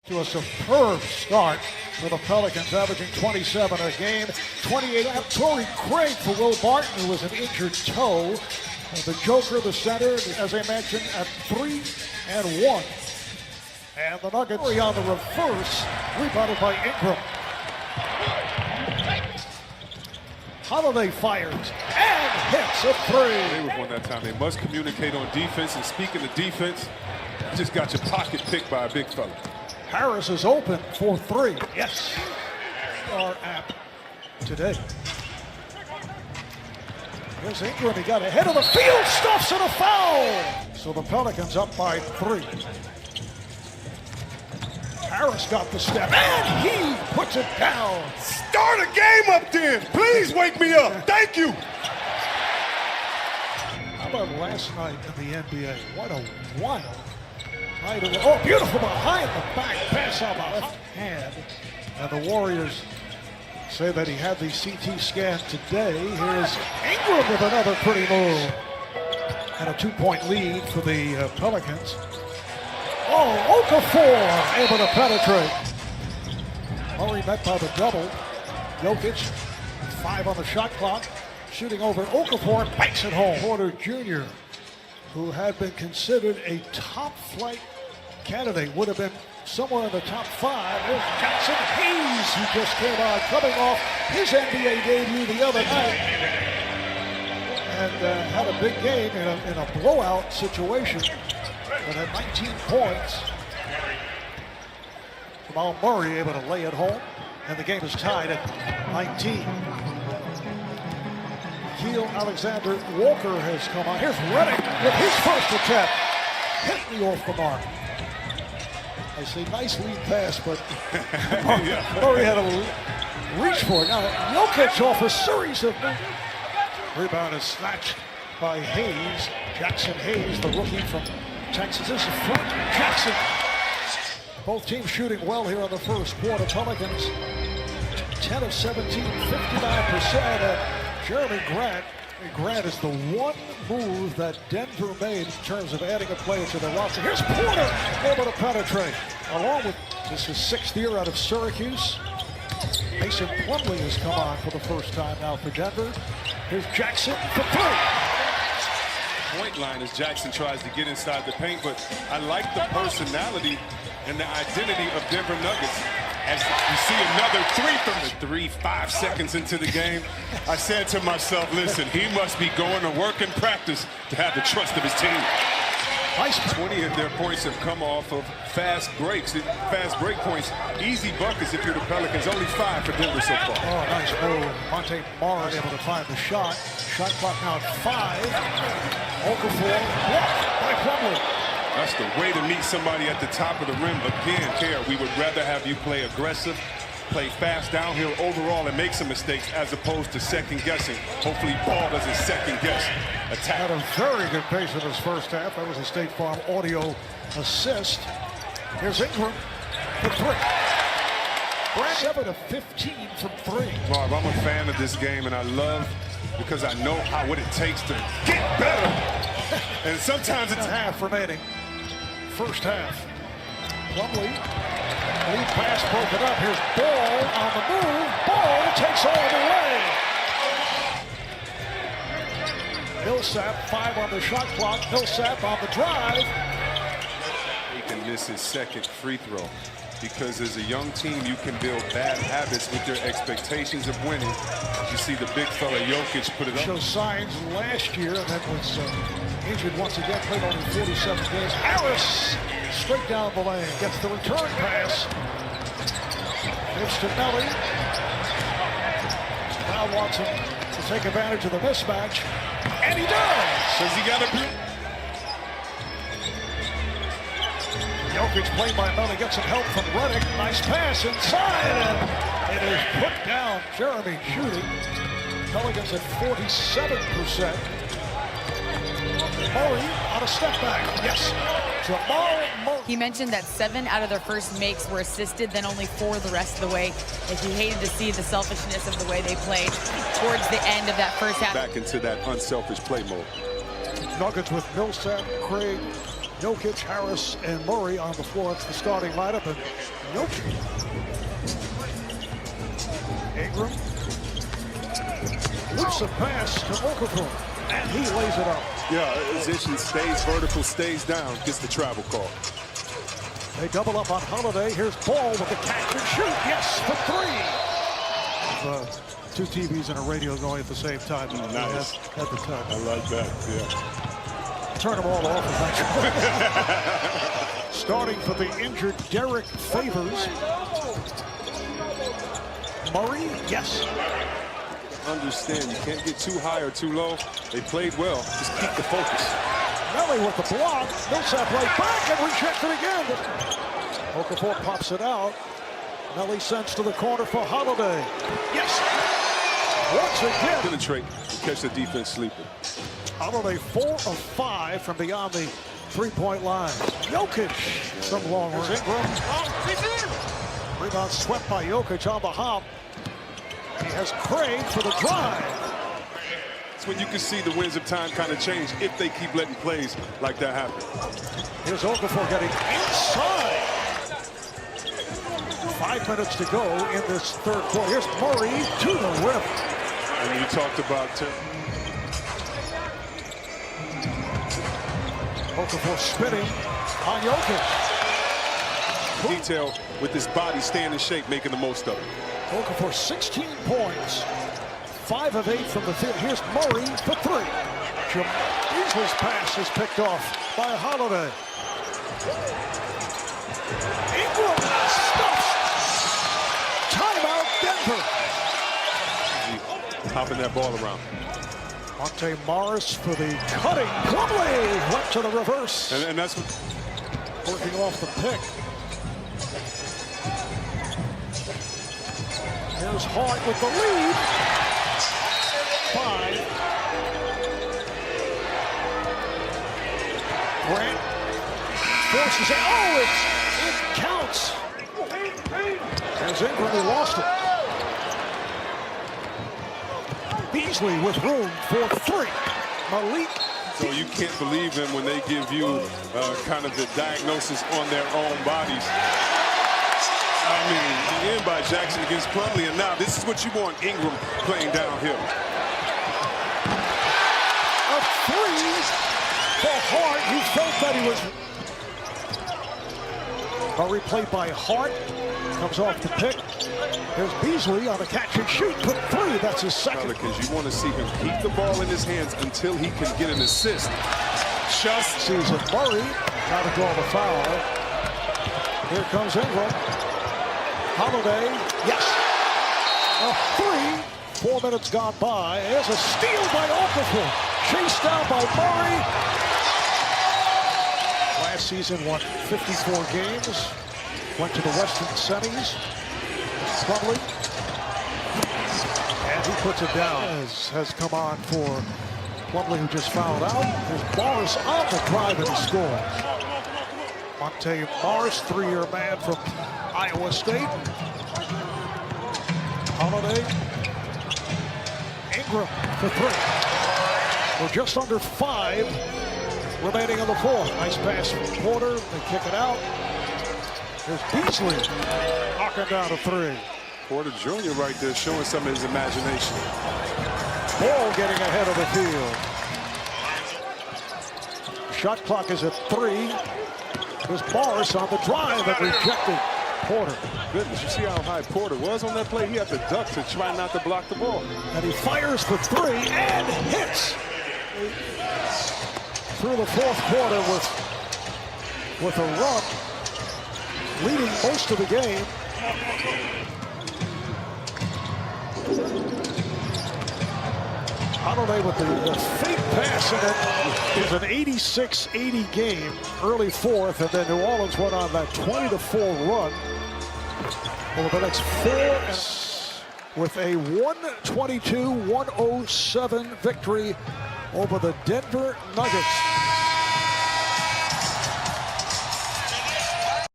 To a superb start for the Pelicans, averaging 27 a game. 28 out Torrey Craig for Will Barton, who was an injured toe. The Joker, the center, as I mentioned, at 3 and 1. And the Nuggets on the reverse, rebounded by Ingram. Holiday fires and hits a three. They was one that time. They must communicate on defense. And speaking of defense, you just got your pocket picked by a big fella. Harris is open for three. Yes. Our app today. Here's Ingram. He got ahead of the field. Stuffs and a foul. So the Pelicans up by 3. Harris got the step. And he puts it down. Start a game up then. Please wake me up. Thank you. How about last night in the NBA? What a wild night. Oh, beautiful behind the back pass on the left hand. And the Warriors say that he had the CT scan today. Here's Ingram with another pretty move. And a 2-point lead for the Pelicans. Oh, Okafor able to penetrate. Murray met by the double. Jokic, 5 on the shot clock. Shooting over Okafor, banks it home. Porter Jr., who had been considered a top-flight candidate, would have been somewhere in the top 5. There's Jackson Hayes, who just came on, coming off his NBA debut the other night. And had a big game in a blowout situation. But had 19 points. Jamal Murray able to lay it home. And the game is tied at 19. Keel Alexander Walker has come on. Here's Redick with his first attempt. Hitting off the mark. I say nice lead pass, but Murray had a reach for it. Now Jokic off a series of rebound is snatched by Hayes. Jackson Hayes, the rookie from Texas. This is front Jackson. Both teams shooting well here in the first quarter. Pelicans 10 of 17, 59%. Jeremy Grant is the one move that Denver made in terms of adding a player to the roster. Here's Porter able to penetrate. Along with this is 6th year out of Syracuse. Mason Plumlee has come on for the first time now for Denver. Here's Jackson for 3. Point line as Jackson tries to get inside the paint, but I like the personality and the identity of Denver Nuggets. As you see another 3 from the 5 seconds into the game, I said to myself, listen, he must be going to work and practice to have the trust of his team. Nice. 20 of their points have come off of fast breaks. Fast break points, easy buckets if you're the Pelicans. Only 5 for Denver so far. Oh, nice move. Monte Morris able to find the shot. Shot clock now at 5. Okafor blocked by Plumlee. That's the way to meet somebody at the top of the rim. Again, here, we would rather have you play aggressive, play fast downhill overall and make some mistakes as opposed to second guessing. Hopefully Paul doesn't second guess attack. Had a very good pace in his first half. That was a State Farm audio assist. Here's Ingram for 3. Brand 7 of 15 from 3. Marv, I'm a fan of this game and I love because I know what it takes to get better. And sometimes it's a half remaining. First half. Plumlee. Lead pass broken up. Here's Ball on the move. Ball takes all the way. Millsap, 5 on the shot clock. Millsap on the drive. He can miss his second free throw because as a young team, you can build bad habits with your expectations of winning. You see the big fella Jokic put it up. Showed signs last year and then was injured once again. Played only 47 games. Harris straight down the lane. Gets the return pass. Gives to Melly. Now wants him to take advantage of the mismatch. And he does. Says he got to. Jokic played by Melly. Gets some help from Redick. Nice pass inside. And it is put down. Jeremy shooting. Pelicans at 47%. Murray on a step back. Yes. Jamal Murray. He mentioned that 7 out of their first makes were assisted, then only 4 the rest of the way. As he hated to see the selfishness of the way they played towards the end of that first half. Back into that unselfish play mode. Nuggets with Millsap, Craig, Jokic, Harris, and Murray on the floor. It's the starting lineup. And Jokic. Ingram. Loops a pass to Okafor. And he lays it up. Yeah, position stays vertical, stays down, gets the travel call. They double up on Holiday. Here's Ball with the catch and shoot. Yes, for three. Two TVs and a radio going at the same time. Nice. At the time. I like that, yeah. Turn them all off eventually. Starting for the injured Derek Favors. Murray, yes. Understand, you can't get too high or too low. They played well. Just keep the focus. Melly with the block. Millsap right back and rejected again. Okafor pops it out. Melly sends to the corner for Holiday. Yes. Once again. Penetrate and catch the defense sleeping. Holiday 4 of 5 from beyond the three-point line. Jokic from long range. Rebound swept by Jokic on the hop. He has Craig for the drive. That's when you can see the winds of time kind of change if they keep letting plays like that happen. Here's Okafor getting inside. 5 minutes to go in this third quarter. Here's Murray to the rim. And you talked about Okafor spinning on Jokic. detail with his body staying in shape, making the most of it. Okafor 16 points. 5 of 8 from the field. Here's Murray for 3. Beasley's pass is picked off by Holiday. Ingram stuffs. Timeout Denver. Hopping that ball around. Monte Morris for the cutting. Plumlee went to the reverse. And that's what... Working off the pick. Here's Hart with the lead. 5. Grant forces it. Oh, it counts. As Ingram, he lost it. Beasley with room for 3. Malik. So you can't believe them when they give you kind of the diagnosis on their own bodies. I mean, the end by Jackson against Plumlee, and now this is what you want Ingram playing downhill. A 3 for Hart. He felt that he was. Murray played by Hart. Comes off the pick. There's Beasley on the catch and shoot. Put 3. That's his second. Pelicans, you want to see him keep the ball in his hands until he can get an assist. Just sees it. Murray got to draw the foul. Here comes Ingram. Holiday. Yes. A 3. 4 minutes gone by. There's a steal by Okafor. Chased down by Murray. Last season won 54 games. Went to the Western Semis. Plumlee. And he puts it down. Has come on for Plumlee, who just fouled out. There's Morris on the drive and he scores. Monte Morris, 3-year man from Iowa State. Holiday. Ingram for 3. We're just under 5 remaining in the fourth. Nice pass from Porter. They kick it out. There's Beasley knocking down a 3. Porter Jr. right there showing some of his imagination. Ball getting ahead of the field. Shot clock is at 3. There's Morris on the drive and rejected. Porter. Goodness, you see how high Porter was on that play? He had to duck to try not to block the ball. And he fires for 3 and hits. Through the fourth quarter with a run, leading most of the game. Holiday with the fake pass, and it is an 86-80 game, early fourth, and then New Orleans went on that 20-4 run over the next 4 with a 122-107 victory over the Denver Nuggets.